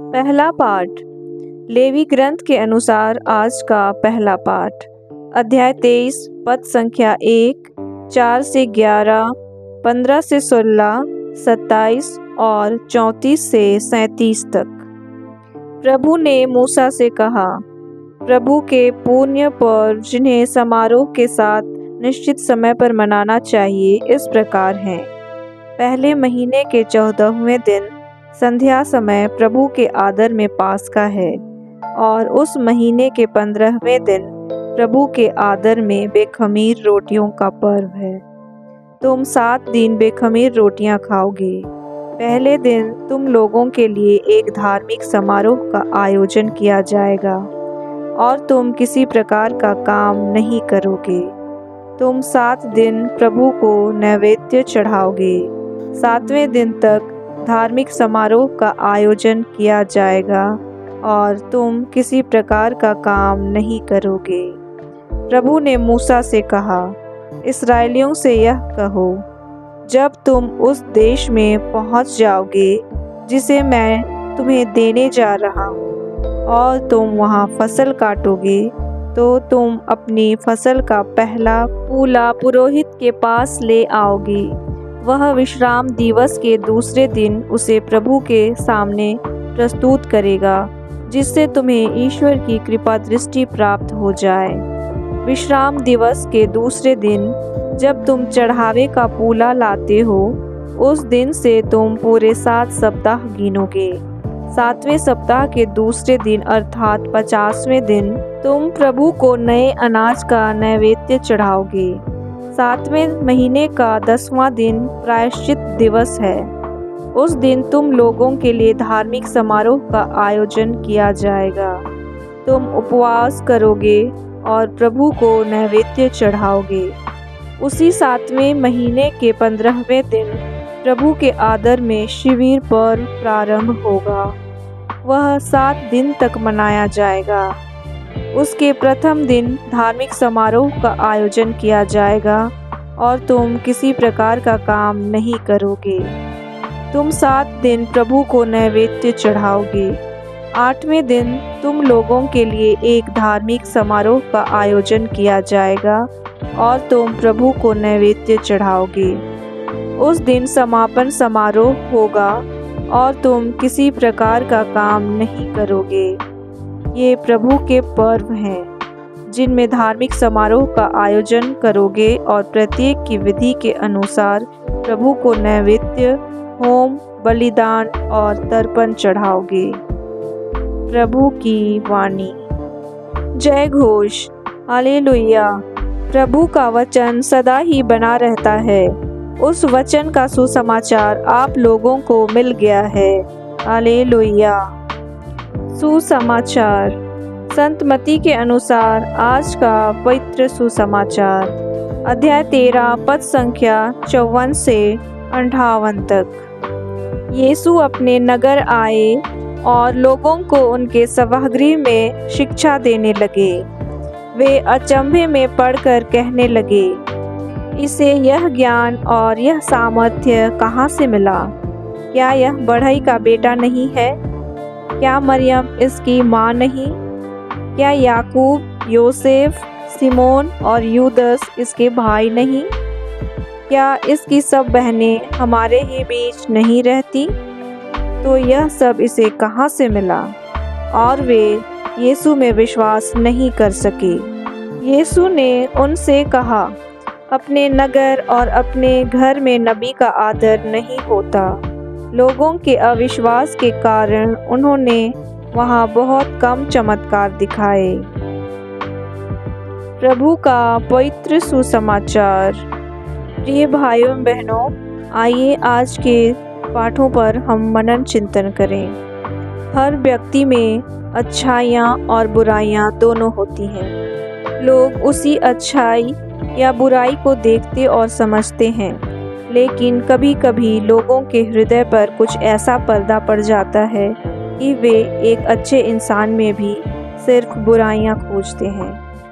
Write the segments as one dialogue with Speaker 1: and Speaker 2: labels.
Speaker 1: पहला पाठ। लेवी ग्रंथ के अनुसार आज का पहला पाठ, अध्याय 23, पद संख्या 1, 4 से 11, 15 से 16, 27 और 34 से 37 तक। प्रभु ने मूसा से कहा, प्रभु के पुण्य पर्व जिन्हें समारोह के साथ निश्चित समय पर मनाना चाहिए इस प्रकार हैं। पहले महीने के 14वें दिन संध्या समय प्रभु के आदर में पास्का है, और उस महीने के 15वें दिन प्रभु के आदर में बेखमीर रोटियों का पर्व है। तुम 7 दिन बेखमीर रोटियां खाओगे। पहले दिन तुम लोगों के लिए एक धार्मिक समारोह का आयोजन किया जाएगा, और तुम किसी प्रकार का काम नहीं करोगे। तुम 7 दिन प्रभु को नैवेद्य चढ़ाओगे। 7वें दिन तक धार्मिक समारोह का आयोजन किया जाएगा, और तुम किसी प्रकार का काम नहीं करोगे। प्रभु ने मूसा से कहा, इस्राएलियों से यह कहो, जब तुम उस देश में पहुंच जाओगे जिसे मैं तुम्हें देने जा रहा हूं, और तुम वहां फसल काटोगे, तो तुम अपनी फसल का पहला पूला पुरोहित के पास ले आओगे। वह विश्राम दिवस के दूसरे दिन उसे प्रभु के सामने प्रस्तुत करेगा, जिससे तुम्हें ईश्वर की कृपा दृष्टि प्राप्त हो जाए। विश्राम दिवस के दूसरे दिन जब तुम चढ़ावे का पूला लाते हो, उस दिन से तुम पूरे 7 सप्ताह गिनोगे। 7वें सप्ताह के दूसरे दिन अर्थात 50वें दिन तुम प्रभु को नए अनाज का नैवेद्य चढ़ाओगे। 7वें महीने का 10वां दिन प्रायश्चित दिवस है। उस दिन तुम लोगों के लिए धार्मिक समारोह का आयोजन किया जाएगा। तुम उपवास करोगे और प्रभु को नैवेद्य चढ़ाओगे। उसी 7वें महीने के 15वें दिन प्रभु के आदर में शिविर पर्व प्रारंभ होगा। वह 7 दिन तक मनाया जाएगा। उसके प्रथम दिन धार्मिक समारोह का आयोजन किया जाएगा, और तुम किसी प्रकार का काम नहीं करोगे। तुम 7 दिन प्रभु को नैवेद्य चढ़ाओगे। 8वें दिन तुम लोगों के लिए एक धार्मिक समारोह का आयोजन किया जाएगा, और तुम प्रभु को नैवेद्य चढ़ाओगे। उस दिन समापन समारोह होगा, और तुम किसी प्रकार का काम नहीं करोगे। ये प्रभु के पर्व हैं, जिनमें धार्मिक समारोह का आयोजन करोगे, और प्रत्येक की विधि के अनुसार प्रभु को नैवेद्य, होम, बलिदान और तर्पण चढ़ाओगे। प्रभु की वाणी। जय घोष, हालेलुया। प्रभु का वचन सदा ही बना रहता है। उस वचन का सुसमाचार आप लोगों को मिल गया है। हालेलुया। सुसमाचार। संत मत्ती के अनुसार आज का पवित्र सुसमाचार, अध्याय 13, पद संख्या 54 से 58 तक। यीशु अपने नगर आए और लोगों को उनके सभागृह में शिक्षा देने लगे। वे अचंभे में पड़कर कहने लगे, इसे यह ज्ञान और यह सामर्थ्य कहाँ से मिला? क्या यह बढ़ई का बेटा नहीं है? क्या मरियम इसकी माँ नहीं? क्या याकूब, योसेफ, सिमोन और यूदस इसके भाई नहीं? क्या इसकी सब बहनें हमारे ही बीच नहीं रहती? तो यह सब इसे कहाँ से मिला? और वे यीशु में विश्वास नहीं कर सके। यीशु ने उनसे कहा, अपने नगर और अपने घर में नबी का आदर नहीं होता। लोगों के अविश्वास के कारण उन्होंने वहाँ बहुत कम चमत्कार दिखाए। प्रभु का पवित्र सुसमाचार। प्रिय भाइयों बहनों, आइए आज के पाठों पर हम मनन चिंतन करें। हर व्यक्ति में अच्छाइयाँ और बुराइयाँ दोनों होती हैं। लोग उसी अच्छाई या बुराई को देखते और समझते हैं, लेकिन कभी कभी लोगों के हृदय पर कुछ ऐसा पर्दा पड़ जाता है कि वे एक अच्छे इंसान में भी सिर्फ बुराइयां खोजते हैं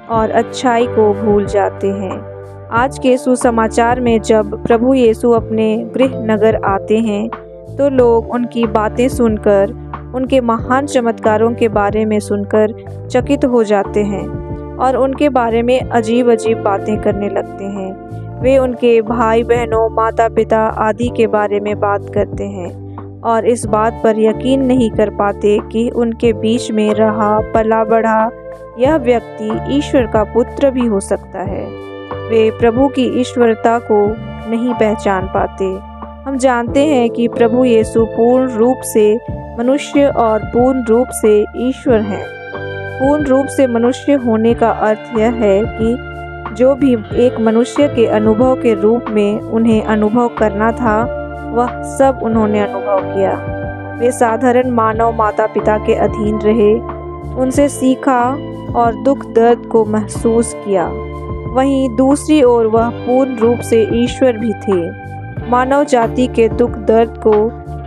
Speaker 1: और अच्छाई को भूल जाते हैं। आज के सुसमाचार में जब प्रभु यीशु अपने गृह नगर आते हैं, तो लोग उनकी बातें सुनकर उनके महान चमत्कारों के बारे में सुनकर चकित हो जाते हैं और उनके बारे में अजीब अजीब बातें करने लगते हैं। वे उनके भाई बहनों, माता पिता आदि के बारे में बात करते हैं और इस बात पर यकीन नहीं कर पाते कि उनके बीच में रहा पला बढ़ा यह व्यक्ति ईश्वर का पुत्र भी हो सकता है। वे प्रभु की ईश्वरता को नहीं पहचान पाते। हम जानते हैं कि प्रभु यीशु पूर्ण रूप से मनुष्य और पूर्ण रूप से ईश्वर हैं। पूर्ण रूप से मनुष्य होने का अर्थ यह है कि जो भी एक मनुष्य के अनुभव के रूप में उन्हें अनुभव करना था वह सब उन्होंने अनुभव किया। वे साधारण मानव माता पिता के अधीन रहे, उनसे सीखा और दुख दर्द को महसूस किया। वहीं दूसरी ओर वह पूर्ण रूप से ईश्वर भी थे। मानव जाति के दुख दर्द को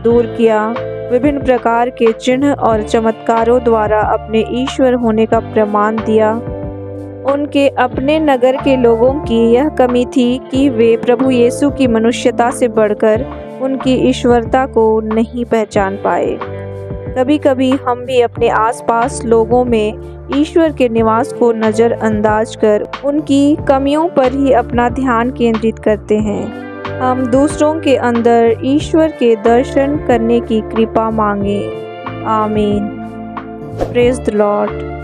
Speaker 1: दूर किया, विभिन्न प्रकार के चिन्ह और चमत्कारों द्वारा अपने ईश्वर होने का प्रमाण दिया। उनके अपने नगर के लोगों की यह कमी थी कि वे प्रभु यीशु की मनुष्यता से बढ़कर उनकी ईश्वरता को नहीं पहचान पाए। कभी कभी हम भी अपने आसपास लोगों में ईश्वर के निवास को नज़रअंदाज कर उनकी कमियों पर ही अपना ध्यान केंद्रित करते हैं। हम दूसरों के अंदर ईश्वर के दर्शन करने की कृपा मांगे। आमीन। Praise the Lord.